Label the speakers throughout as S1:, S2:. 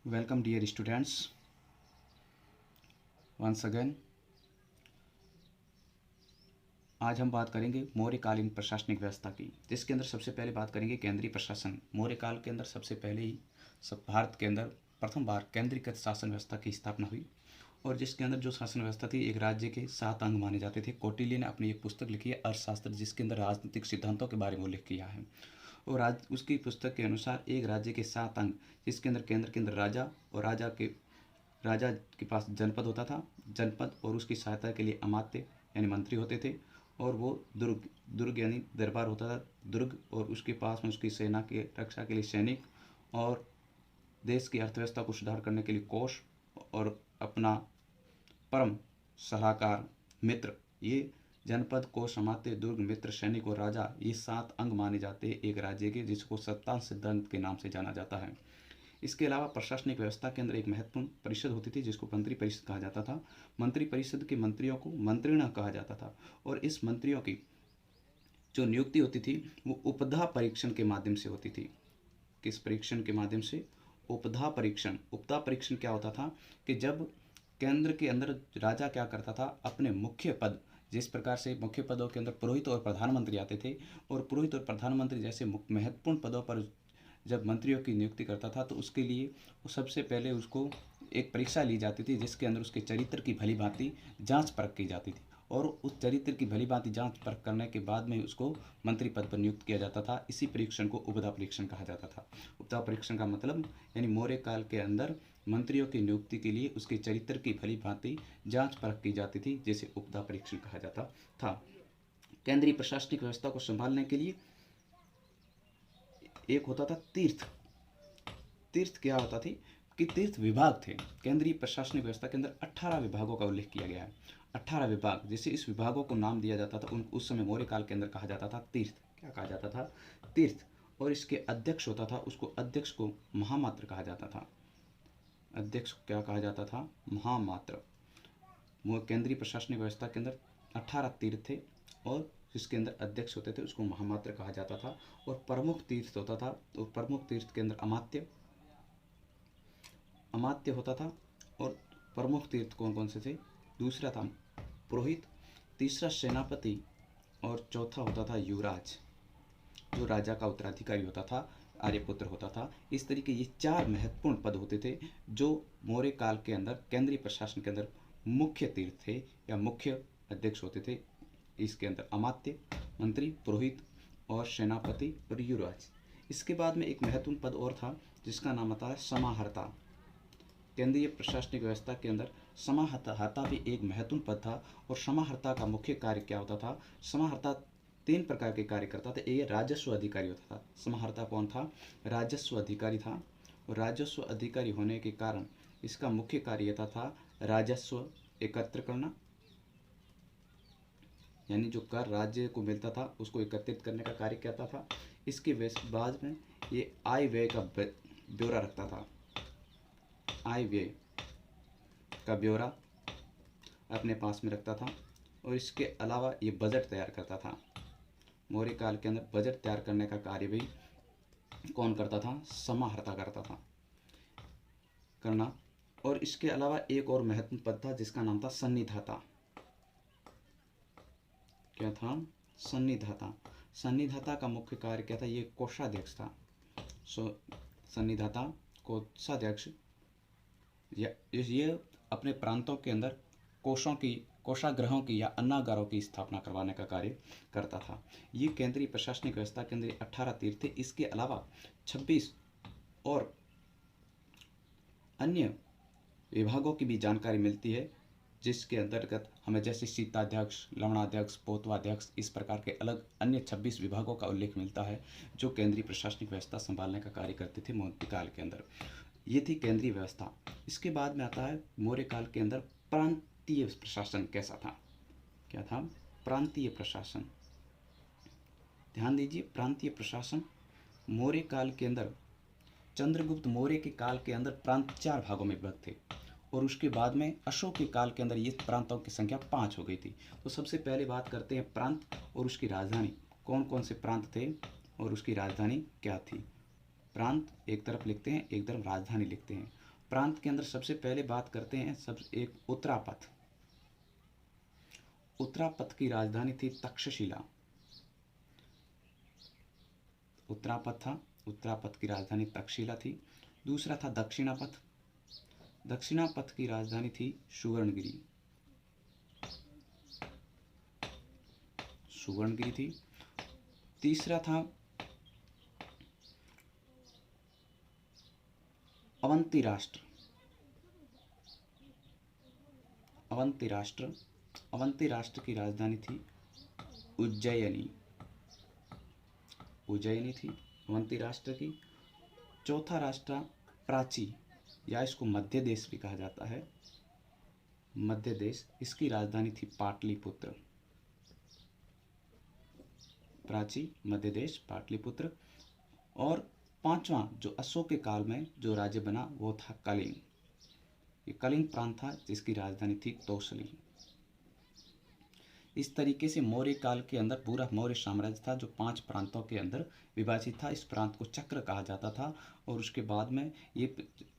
S1: Welcome dear students, once again। आज हम बात करेंगे मौर्यकालीन प्रशासनिक व्यवस्था की, जिसके अंदर सबसे पहले बात करेंगे केंद्रीय प्रशासन। मौर्यकाल के अंदर सबसे पहले ही भारत के अंदर प्रथम बार केंद्रीकृत शासन व्यवस्था की स्थापना हुई, और जिसके अंदर जो शासन व्यवस्था थी एक राज्य के 7 अंग माने जाते थे। कौटिल्य ने अपनी एक पुस्तक लिखी है अर्थशास्त्र, जिसके अंदर राजनीतिक सिद्धांतों के बारे में उल्लेख किया है। और उसकी पुस्तक के अनुसार एक राज्य के 7 अंग, जिसके अंदर केंद्र के अंदर राजा और राजा के पास जनपद होता था, जनपद और उसकी सहायता के लिए अमात्य यानी मंत्री होते थे, और वो दुर्ग यानी दरबार होता था, दुर्ग, और उसके पास में उसकी सेना के रक्षा के लिए सैनिक, और देश की अर्थव्यवस्था को सुधार करने के लिए कोष, और अपना परम सलाहकार मित्र। ये जनपद, कोष, अमात्य, दुर्ग, मित्र, सैनिक और राजा, ये 7 अंग माने जाते हैं एक राज्य के, जिसको सत्ता सिद्धांत के नाम से जाना जाता है। इसके अलावा प्रशासनिक व्यवस्था के अंदर एक महत्वपूर्ण परिषद होती थी, जिसको मंत्री परिषद कहा जाता था। मंत्री परिषद के मंत्रियों को मंत्रिणा कहा जाता था, और इस मंत्रियों की जो नियुक्ति होती थी वो उपधा परीक्षण के माध्यम से होती थी। किस परीक्षण के माध्यम से? उपधा परीक्षण। उपधा परीक्षण क्या होता था कि जब केंद्र के अंदर राजा क्या करता था, अपने मुख्य पद, जिस प्रकार से मुख्य पदों के अंदर पुरोहित और प्रधानमंत्री आते थे, और पुरोहित और प्रधानमंत्री जैसे महत्वपूर्ण पदों पर जब मंत्रियों की नियुक्ति करता था, तो उसके लिए सबसे पहले उसको एक परीक्षा ली जाती थी, जिसके अंदर उसके चरित्र की भली भांति जांच परख की जाती थी, और उस चरित्र की भली भांति जांच परख करने के बाद में उसको मंत्री पद पर नियुक्त किया जाता था। इसी परीक्षण को उपधा परीक्षण कहा जाता था। उपधा परीक्षण का मतलब यानी मौर्य काल के अंदर मंत्रियों की नियुक्ति के लिए उसके चरित्र की भली भांति जांच परख की जाती थी, जिसे उपधा परीक्षण कहा जाता था। केंद्रीय प्रशासनिक व्यवस्था को संभालने के लिए एक होता था तीर्थ। तीर्थ क्या होता थी कि तीर्थ विभाग थे। केंद्रीय प्रशासनिक व्यवस्था के अंदर 18 विभागों का उल्लेख किया गया है। 18 विभाग, जैसे इस विभागों को नाम दिया जाता था, उस समय मौर्य काल के अंदर कहा जाता था तीर्थ। क्या कहा जाता था? तीर्थ। और इसके अध्यक्ष होता था, उसको अध्यक्ष को महामात्र कहा जाता था। अध्यक्ष को क्या कहा जाता था? महामात्र। केंद्रीय प्रशासनिक व्यवस्था के अंदर 18 तीर्थ थे, और जिसके अंदर अध्यक्ष होते थे उसको महामात्र कहा जाता था। और प्रमुख तीर्थ होता था, तो प्रमुख तीर्थ के अंदर अमात्य होता था। और प्रमुख तीर्थ कौन कौन से थे? दूसरा था पुरोहित, तीसरा सेनापति, और चौथा होता था युवराज, जो राजा का उत्तराधिकारी होता था, आर्यपुत्र होता था। इस तरीके ये 4 महत्वपूर्ण पद होते थे, जो मौर्य काल के अंदर केंद्रीय प्रशासन के अंदर मुख्य तीर्थ थे या मुख्य अध्यक्ष होते थे। इसके अंदर अमात्य, मंत्री, पुरोहित और सेनापति और युवराज। इसके बाद में एक महत्वपूर्ण पद और था, जिसका नाम आता है समाहर्ता। केंद्रीय प्रशासनिक व्यवस्था के अंदर समाहर्ता भी एक महत्वपूर्ण पद था, और समाहर्ता का मुख्य कार्य क्या होता था? समाहर्ता 3 प्रकार के कार्य करता था। ये राजस्व अधिकारी होता था। समाहर्ता कौन था? राजस्व अधिकारी था, और राजस्व अधिकारी होने के कारण इसका मुख्य कार्य यह था राजस्व एकत्र करना, यानी जो कर राज्य को मिलता था उसको एकत्रित करने का कार्य करता था। इसके बाद में ये आय व्यय का ब्यौरा रखता था। आय व्यय का ब्यौरा अपने पास में रखता था, और इसके अलावा ये बजट तैयार करता था। मौर्य काल के अंदर बजट तैयार करने का कार्य भी कौन करता था? समाहर्ता करता था करना। और इसके अलावा एक और महत्वपूर्ण पद था, जिसका नाम था सन्निधाता। क्या था? सन्निधाता। सन्निधाता का मुख्य कार्य क्या था? ये कोषाध्यक्ष था। सन्निधाता कोषाध्यक्ष ये अपने प्रांतों के अंदर कोषागृहों की या अन्नागारों की स्थापना करवाने का कार्य करता था। ये केंद्रीय प्रशासनिक व्यवस्था के अंदर 18 तीर्थ थे। इसके अलावा 26 और अन्य विभागों की भी जानकारी मिलती है, जिसके अंतर्गत हमें जैसे शीताध्यक्ष, लवणाध्यक्ष, पोतवाध्यक्ष, इस प्रकार के अलग अन्य 26 विभागों का उल्लेख मिलता है, जो केंद्रीय प्रशासनिक व्यवस्था संभालने का कार्य करते थे मौर्य काल के अंदर। ये थी केंद्रीय व्यवस्था। इसके बाद में आता है मौर्य काल के अंदर प्रांतीय प्रशासन कैसा था? क्या था? प्रांतीय प्रशासन। ध्यान दीजिए, प्रांतीय प्रशासन मौर्य काल के अंदर, चंद्रगुप्त मौर्य के काल के अंदर प्रांत 4 भागों में विभक्त थे, और उसके बाद में अशोक के काल के अंदर ये प्रांतों की संख्या 5 हो गई थी। तो सबसे पहले बात करते हैं प्रांत और उसकी राजधानी। कौन कौन से प्रांत थे और उसकी राजधानी क्या थी? प्रांत एक तरफ लिखते हैं, एक तरफ राजधानी लिखते हैं। प्रांत के अंदर सबसे पहले बात करते हैं सब एक उत्तरापथ। उत्तरापथ की राजधानी थी तक्षशिला। उत्तरापथ था, उत्तरापथ की राजधानी तक्षशिला थी। दूसरा था दक्षिणापथ। दक्षिणापथ की राजधानी थी सुवर्णगिरी। सुवर्णगिरी थी। तीसरा था अवंती राष्ट्र। अवंती राष्ट्र, अवंती राष्ट्र की राजधानी थी उज्जयिनी। उज्जयिनी थी अवंती राष्ट्र की। चौथा राष्ट्र प्राची, या इसको मध्य देश भी कहा जाता है, मध्य देश। इसकी राजधानी थी पाटलिपुत्र। प्राची, मध्य देश, पाटलिपुत्र। और पांचवा जो अशोक के काल में जो राज्य बना वो था कलिंग। ये कलिंग प्रांत था जिसकी राजधानी थी तोसली। इस तरीके से मौर्य काल के अंदर पूरा मौर्य साम्राज्य था जो 5 प्रांतों के अंदर विभाजित था। इस प्रांत को चक्र कहा जाता था। और उसके बाद में ये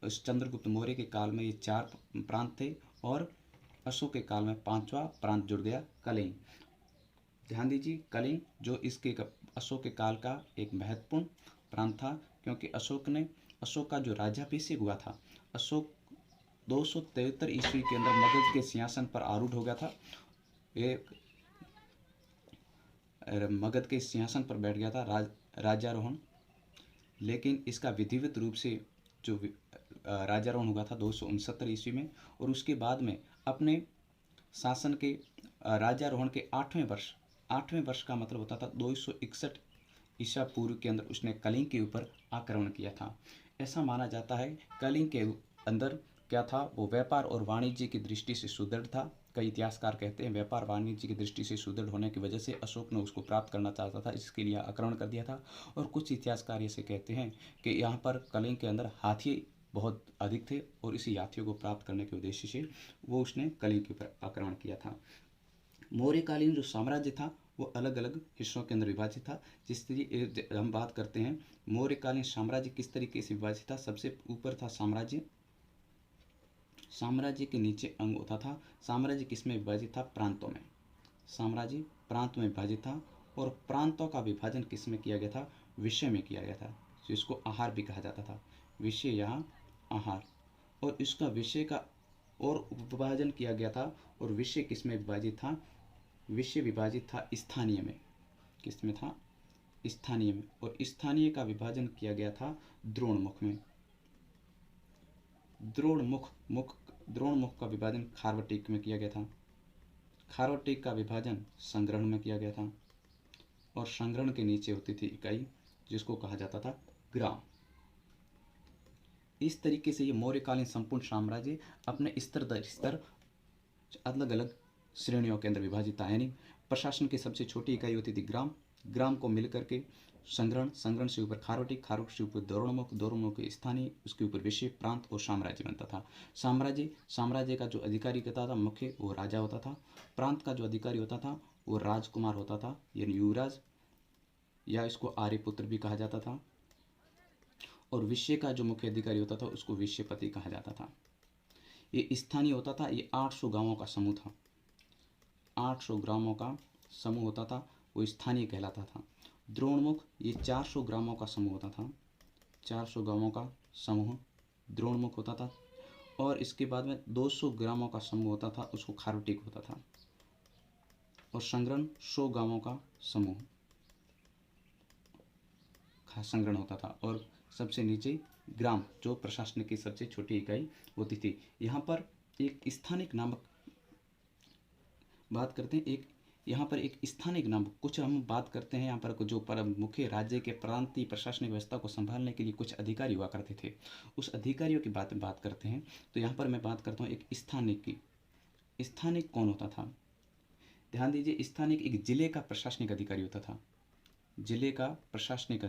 S1: चंद्रगुप्त मौर्य के काल में ये 4 प्रांत थे और अशोक के काल में 5वां प्रांत जुड़ गया, कलिंग। ध्यान दीजिए, कलिंग जो इसके अशोक के काल का एक महत्वपूर्ण प्रांत था, क्योंकि अशोक का जो राज्याभिषेक हुआ था, अशोक 273 ईस्वी के अंदर मगध के सिंहासन पर आरूढ़ हो गया था। ये मगध के सिंहासन पर बैठ गया था, राज्यारोहण। लेकिन इसका विधिवत रूप से जो राज्यारोहण हुआ था 269 ईस्वी में। और उसके बाद में अपने शासन के राज्यारोहण के 8वें वर्ष का मतलब होता था 261 ईसा पूर्व के अंदर उसने कलिंग के ऊपर आक्रमण किया था। ऐसा माना जाता है कलिंग के अंदर क्या था, वो व्यापार और वाणिज्य की दृष्टि से सुदृढ़ था। कई इतिहासकार कहते हैं व्यापार वाणिज्य की दृष्टि से सुदृढ़ होने की वजह से अशोक ने उसको प्राप्त करना चाहता था, इसके लिए आक्रमण कर दिया था। और कुछ इतिहासकार ऐसे कहते हैं कि यहाँ पर कलिंग के अंदर हाथी बहुत अधिक थे और इसी हाथियों को प्राप्त करने के उद्देश्य से वो उसने कलिंग के ऊपर आक्रमण किया था। मौर्यकालीन जो साम्राज्य था वो अलग अलग हिस्सों के अंदर विभाजित था। जिस तरीके हम बात करते हैं मौर्यकालीन साम्राज्य किस तरीके से विभाजित था। सबसे ऊपर था साम्राज्य, साम्राज्य के नीचे अंग होता था। साम्राज्य किसमें विभाजित था, प्रांतों में। साम्राज्य प्रांत में विभाजित था और प्रांतों का विभाजन किसमें किया गया था, विषय में किया गया था, जिसको आहार भी कहा जाता था। विषय यहाँ आहार, और इसका विषय का और विभाजन किया गया था। और विषय किसमें विभाजित था, विषय विभाजित था स्थानीय में। किसमें था, स्थानीय में। और स्थानीय का विभाजन किया गया था द्रोणमुख में। द्रोणमुख का विभाजन खारवटिक में किया गया था। खारवटिक का विभाजन संग्रहण में किया गया था। और संग्रहण के नीचे होती थी इकाई जिसको कहा जाता था ग्राम। इस तरीके से ये मौर्यकालीन संपूर्ण साम्राज्य अपने स्तर दर स्तर अलग अलग श्रेणियों के अंदर विभाजित था। यानी प्रशासन की सबसे छोटी इकाई होती थी ग्राम, ग्राम को मिलकर के संग्रहण, संग्रहण से ऊपर खारवटिक, खारवटिक से ऊपर द्रोणमुख, द्रोणमुख के स्थानीय, उसके ऊपर विषय, प्रांत और साम्राज्य बनता था। साम्राज्य का जो अधिकारी होता था मुख्य वो राजा होता था। प्रांत का जो अधिकारी होता था वो राजकुमार होता था, यानी युवराज, या इसको आर्यपुत्र भी कहा जाता था। और विषय का जो मुख्य अधिकारी होता था उसको विषयपति कहा जाता था। ये स्थानीय होता था, ये 800 गांवों का समूह था। 800 ग्रामों का समूह होता था, वो स्थानीय कहलाता था। द्रोणमुख ये 400 ग्रामों का समूह होता था। 400 गांवों का समूह द्रोणमुख होता था। और इसके बाद में 200 ग्रामों का समूह होता था, उसको खारवटिक होता था। और संग्रहण 100 गांवों का समूह संग्रहण होता था। और सबसे नीचे ग्राम जो प्रशासन की सबसे छोटी इकाई होती थी। यहाँ पर एक स्थानिक नामक बात करते हैं, एक यहाँ पर एक स्थानिक नाम कुछ हम बात करते हैं। यहाँ पर जो मुख्य राज्य के प्रांतीय प्रशासनिक व्यवस्था को संभालने के लिए कुछ अधिकारी हुआ करते थे, उस अधिकारियों की बात करते हैं। तो यहाँ पर मैं बात करता हूँ एक स्थानिक की। स्थानिक कौन होता था, ध्यान दीजिए। स्थानिक एक जिले का प्रशासनिक अधिकारी होता था। जिले का प्रशासनिक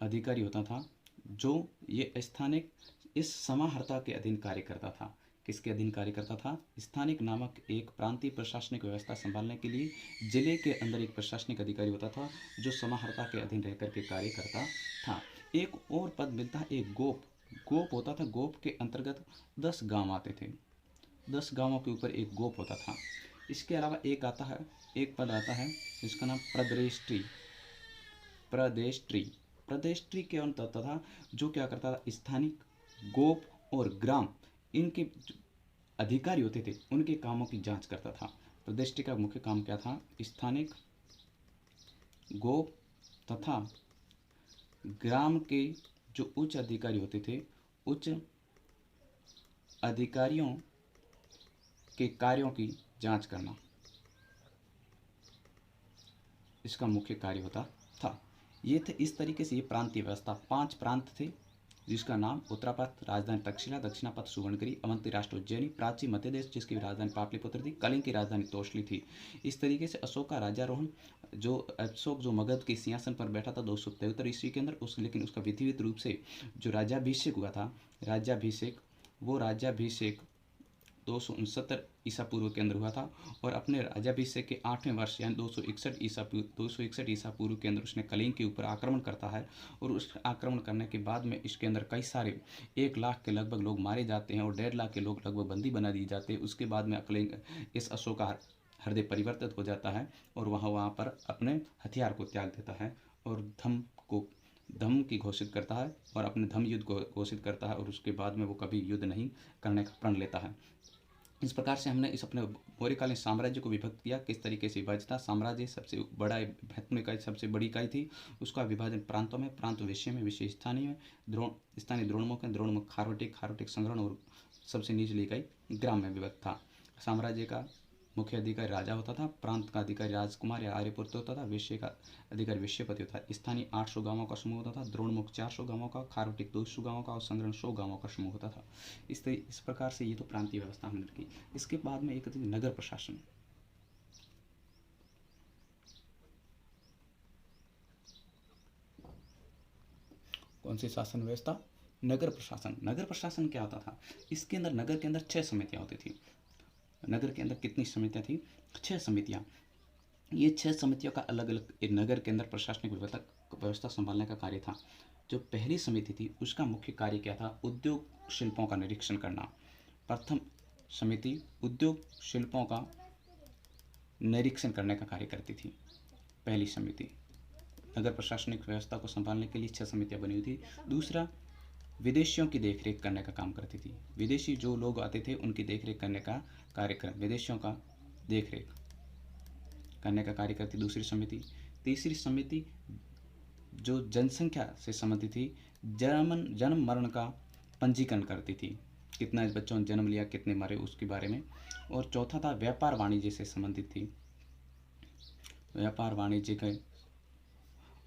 S1: अधिकारी होता था, जो ये स्थानिक इस समाहर्ता के अधीन कार्य करता था। किसके अधीन कार्य करता था, स्थानिक नामक एक प्रांतीय प्रशासनिक व्यवस्था संभालने के लिए जिले के अंदर एक प्रशासनिक अधिकारी होता था जो समाहर्ता के अधीन रहकर के कार्य करता था। एक और पद मिलता है, एक गोप। गोप होता था, गोप के अंतर्गत 10 गांव आते थे। 10 गांवों के ऊपर एक गोप होता था। इसके अलावा एक पद आता है जिसका नाम प्रदेष्ट्री। प्रदेष्ट्री प्रदेष्ट्री के अंत होता था, जो क्या करता था, स्थानीय गोप और ग्राम, इनके जो अधिकारी होते थे उनके कामों की जांच करता था। प्रदेष्ट्री का मुख्य काम क्या था, स्थानिक गोप तथा ग्राम के जो उच्च अधिकारी होते थे, उच्च अधिकारियों के कार्यों की जांच करना, इसका मुख्य कार्य होता था। ये थे इस तरीके से ये प्रांतीय व्यवस्था, 5 प्रांत थे जिसका नाम उत्तरापथ, राजधानी तक्षशिला, दक्षिणापथ सुवर्णगिरी, अवंती राष्ट्र उज्जैनी, प्राची मध्य देश जिसकी राजधानी पाटलिपुत्र थी, कलिंग की राजधानी तोषली थी। इस तरीके से अशोक का राज्यारोहण, अशोक जो मगध के सिंहासन पर बैठा था 273 ईस्वी के अंदर, लेकिन उसका विधिवत रूप से जो राज्याभिषेक हुआ था, वो राज्याभिषेक 269 ईसा पूर्व के अंदर हुआ था। और अपने राज्याभिषेक के 8वें वर्ष यानी 261 ईसा पूर्व के अंदर उसने कलिंग के ऊपर आक्रमण करता है। और उस आक्रमण करने के बाद में इसके अंदर कई सारे 1 लाख के लगभग लोग मारे जाते हैं और 1.5 लाख के लोग लगभग बंदी बना दिए जाते हैं। उसके बाद में कलिंग, इस अशोक का हृदय परिवर्तित हो जाता है और वहाँ पर अपने हथियार को त्याग देता है और धम्म की घोषित करता है और अपने धम्म युद्ध को घोषित करता है। और उसके बाद में वो कभी युद्ध नहीं करने का प्रण लेता है। इस प्रकार से हमने इस अपने मौर्यकालीन साम्राज्य को विभक्त किया। किस तरीके से विभाजित था साम्राज्य, सबसे बड़ा महत्वपूर्ण इकाई, सबसे बड़ी इकाई थी। उसका विभाजन प्रांतों में, प्रांत विषय में, विषय स्थानीय में, स्थानीय द्रोणमुख है, द्रोणमुख खारोटिक संग्रहण, और सबसे निचली इकाई ग्राम में विभक्त था। साम्राज्य का मुख्य अधिकारी राजा होता था, प्रांत का अधिकारी राजकुमार या आर्यपुत्र होता था, विषय का अधिकारी विषयपति होता था। स्थानीय 800 गांवों का समूह होता था, द्रोणमुख 400 गांवों का, खारोटिक 200 गांवों का और संग्रहण 100 गांवों का समूह होता था। इस प्रकार से ये तो प्रांतीय व्यवस्था हमने रखी। इसके बाद में एक नगर प्रशासन। कौन सी शासन व्यवस्था, नगर प्रशासन। नगर प्रशासन क्या होता था, इसके अंदर नगर के अंदर 6 समितियां होती थी। नगर के अंदर कितनी समितियां थी, 6 समितियां। ये 6 समितियों का अलग अलग नगर के अंदर प्रशासनिक व्यवस्था संभालने का कार्य था। जो पहली समिति थी उसका मुख्य कार्य क्या था, उद्योग शिल्पों का निरीक्षण करना। प्रथम समिति उद्योग शिल्पों का निरीक्षण करने का कार्य करती थी। पहली समिति नगर प्रशासनिक व्यवस्था को संभालने के लिए 6 समितियां बनी हुई थी। दूसरा, विदेशियों की देखरेख करने का काम करती थी। विदेशी जो लोग आते थे उनकी देखरेख करने का कार्यक्रम, विदेशियों का देखरेख करने का कार्य करती दूसरी समिति। तीसरी समिति जो जनसंख्या से संबंधित थी, जन्म मरण का पंजीकरण करती थी, कितना बच्चों ने जन्म लिया, कितने मरे, उसके बारे में। और चौथा था व्यापार वाणिज्य से संबंधित थी, व्यापार वाणिज्य के।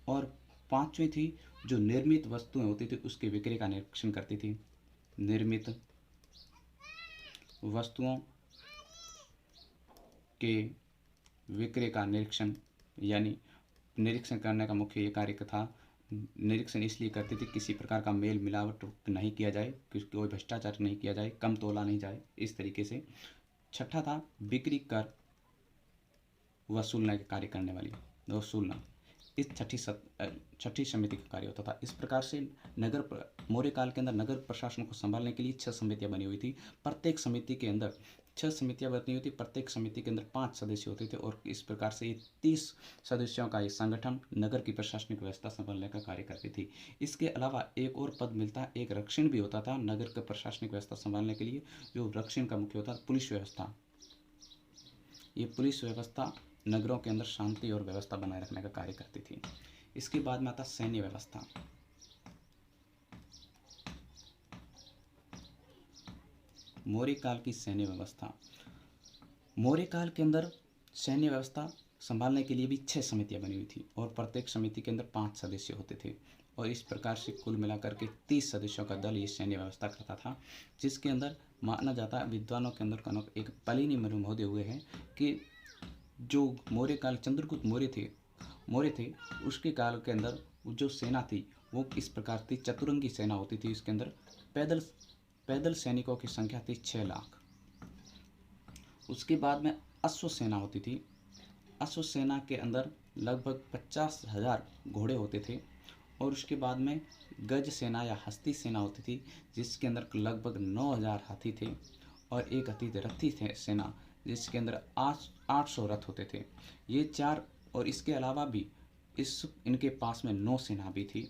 S1: और पांचवी थी जो निर्मित वस्तुएं होती थी उसके विक्रय का निरीक्षण करती थी। निर्मित वस्तुओं के विक्रय का निरीक्षण, यानी निरीक्षण करने का मुख्य ये कार्य था। निरीक्षण इसलिए करती थी किसी प्रकार का मेल मिलावट नहीं किया जाए, कोई भ्रष्टाचार नहीं किया जाए, कम तोला नहीं जाए, इस तरीके से। छठा था बिक्री कर वसूलने का कार्य करने वाली, वसूलना। इस छठी समिति का कार्य होता था। इस प्रकार से मौर्य काल के अंदर नगर प्रशासन को संभालने के लिए 6 समितियां बनी हुई थी। प्रत्येक समिति के अंदर 6 समितियां बनी हुई थी, प्रत्येक समिति के अंदर 5 सदस्य होते थे। और इस प्रकार से ये 30 सदस्यों का ये संगठन नगर की प्रशासनिक व्यवस्था संभालने का कार्य करती थी। इसके अलावा एक और पद मिलता है, एक रक्षण भी होता था नगर की प्रशासनिक व्यवस्था संभालने के लिए। जो रक्षण का मुख्य होता है पुलिस व्यवस्था। ये पुलिस व्यवस्था नगरों के अंदर शांति और व्यवस्था बनाए रखने का कार्य करती थी। इसके बाद में आता सैन्य व्यवस्था। मौर्य काल की सैन्य व्यवस्था। मौर्य काल के अंदर सैन्य व्यवस्था संभालने के लिए भी 6 समितियां बनी हुई थी और प्रत्येक समिति के अंदर 5 सदस्य होते थे। और इस प्रकार से कुल मिलाकर के 30 सदस्यों का दल ये सैन्य व्यवस्था करता था, जिसके अंदर माना जाता है विद्वानों के अंदर एक प्लिनी महोदय हुए हैं कि जो मौर्य काल चंद्रगुप्त मौर्य थे उसके काल के अंदर जो सेना थी वो इस प्रकार थी, चतुरंगी सेना होती थी। इसके अंदर पैदल सैनिकों की संख्या थी 6 लाख। उसके बाद में अश्व सेना होती थी। अश्व सेना के अंदर लगभग 50,000 घोड़े होते थे और उसके बाद में गज सेना या हस्ती सेना होती थी, जिसके अंदर लगभग 9,000 हाथी थे, और एक अति रथी थे सेना जिसके अंदर 800 रथ होते थे। ये चार, और इसके अलावा भी इनके पास में 9 सेना भी थी।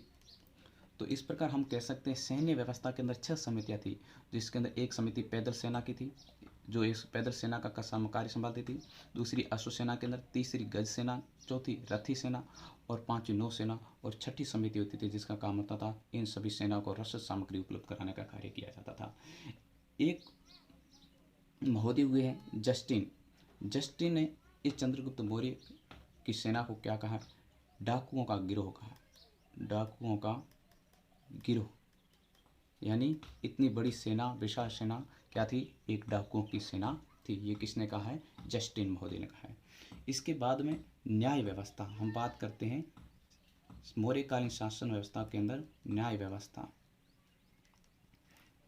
S1: तो इस प्रकार हम कह सकते हैं सैन्य व्यवस्था के अंदर 6 समितियां थी, जिसके अंदर एक समिति पैदल सेना की थी, जो एक पैदल सेना का कार्य संभालती थी, दूसरी अश्व सेना के अंदर, तीसरी गज सेना, चौथी रथी सेना, और पांचवी नौ सेना, और छठी समिति होती थी जिसका काम होता था इन सभी सेना को रसद सामग्री उपलब्ध कराने का कार्य किया जाता था। एक महोदय हुए हैं जस्टिन ने इस चंद्रगुप्त मौर्य की सेना को क्या कहा? डाकुओं का गिरोह कहा। डाकुओं का गिरोह, यानी इतनी बड़ी सेना, विशाल सेना क्या थी? एक डाकुओं की सेना थी। ये किसने कहा है? जस्टिन महोदय ने कहा है। इसके बाद में न्याय व्यवस्था, हम बात करते हैं मौर्यकालीन शासन व्यवस्था के अंदर न्याय व्यवस्था।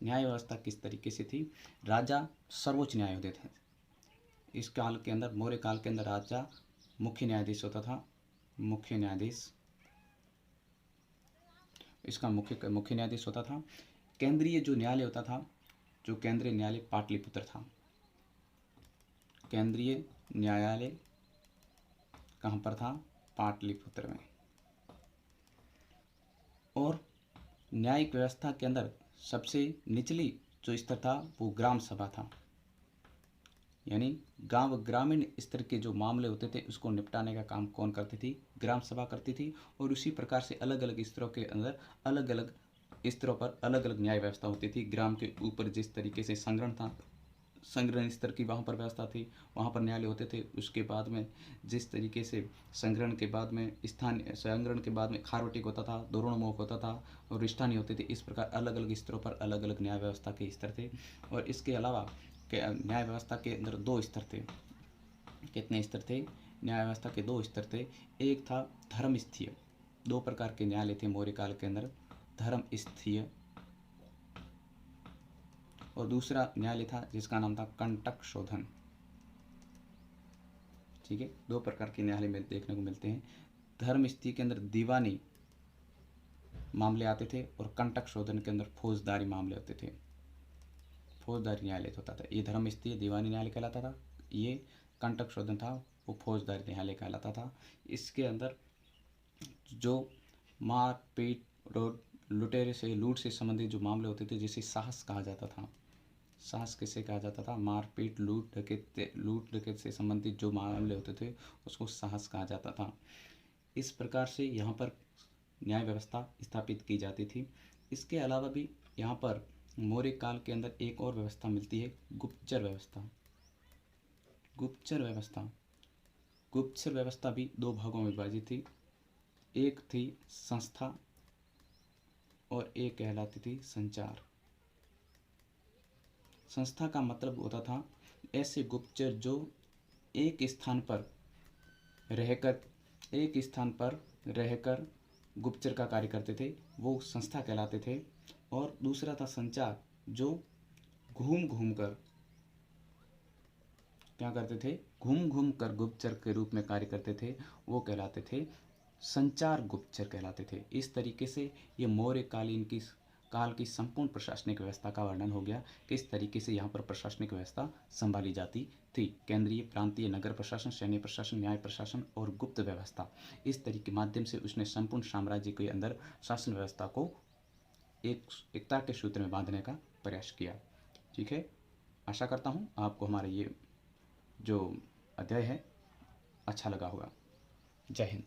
S1: न्याय व्यवस्था किस तरीके से थी? राजा सर्वोच्च न्याय होते थे। इस काल के अंदर, मौर्य काल के अंदर, राजा मुख्य न्यायाधीश होता था। मुख्य न्यायाधीश, इसका मुख्य न्यायाधीश होता था। केंद्रीय जो न्यायालय होता था, जो केंद्रीय न्यायालय पाटलिपुत्र था। केंद्रीय न्यायालय कहाँ पर था? पाटलिपुत्र में। और न्यायिक व्यवस्था के अंदर सबसे निचली जो स्तर था वो ग्राम सभा था, यानी ग्रामीण स्तर के जो मामले होते थे उसको निपटाने का काम कौन करती थी? ग्राम सभा करती थी। और उसी प्रकार से अलग अलग स्तरों के अंदर अलग अलग स्तरों पर अलग अलग न्याय व्यवस्था होती थी। ग्राम के ऊपर जिस तरीके से संग्रहण था, संग्रहण स्तर की वहाँ पर व्यवस्था थी, वहाँ पर न्यायालय होते थे। उसके बाद में जिस तरीके से संग्रहण के बाद में संग्रहण के बाद में खारवटिक होता था, दोरणमोख होता था, और रिष्ठानी होती थी। इस प्रकार अलग अलग स्तरों पर अलग अलग न्याय व्यवस्था के स्तर थे। और इसके अलावा न्याय व्यवस्था के अंदर 2 स्तर थे। कितने स्तर थे? न्याय व्यवस्था के 2 स्तर थे। एक था धर्मस्थीय, 2 प्रकार के न्यायालय थे मौर्य काल के अंदर, धर्मस्थीय, और दूसरा न्यायालय था जिसका नाम था कंटक शोधन। ठीक है, 2 प्रकार के न्यायालय में देखने को मिलते हैं। धर्मस्थीय के अंदर दीवानी मामले आते थे, और कंटक शोधन के अंदर फौजदारी मामले होते थे। फौजदारी न्यायालय होता था। ये धर्मस्थीय दीवानी न्यायालय कहलाता था, ये कंटक शोधन था वो फौजदारी न्यायालय कहलाता था। इसके अंदर जो मार पीट, लुटेरे से, लूट से संबंधित जो मामले होते थे, जिसे साहस कहा जाता था। साहस किसे कहा जाता था? मारपीट, लूट डकैत से संबंधित जो मामले होते थे उसको साहस कहा जाता था। इस प्रकार से यहाँ पर न्याय व्यवस्था स्थापित की जाती थी। इसके अलावा भी यहाँ पर मौर्य काल के अंदर एक और व्यवस्था मिलती है, गुप्तचर व्यवस्था। गुप्तचर व्यवस्था, गुप्तचर व्यवस्था भी 2 भागों में विभाजित थी। एक थी संस्था और एक कहलाती थी संचार। संस्था का मतलब होता था ऐसे गुप्तचर जो एक स्थान पर रहकर गुप्तचर का कार्य करते थे, वो संस्था कहलाते थे। और दूसरा था संचार, जो घूम घूम कर क्या करते थे? घूम घूम कर गुप्तचर के रूप में कार्य करते थे, वो कहलाते थे संचार गुप्तचर कहलाते थे। इस तरीके से ये मौर्य काल की संपूर्ण प्रशासनिक व्यवस्था का वर्णन हो गया, किस तरीके से यहाँ पर प्रशासनिक व्यवस्था संभाली जाती थी। केंद्रीय, प्रांतीय, नगर प्रशासन, सैन्य प्रशासन, न्याय प्रशासन और गुप्त व्यवस्था, इस तरीके के माध्यम से उसने संपूर्ण साम्राज्य के अंदर शासन व्यवस्था को एकता के सूत्र में बांधने का प्रयास किया। ठीक है, आशा करता हूँ आपको हमारा ये जो अध्याय है अच्छा लगा होगा। जय हिंद।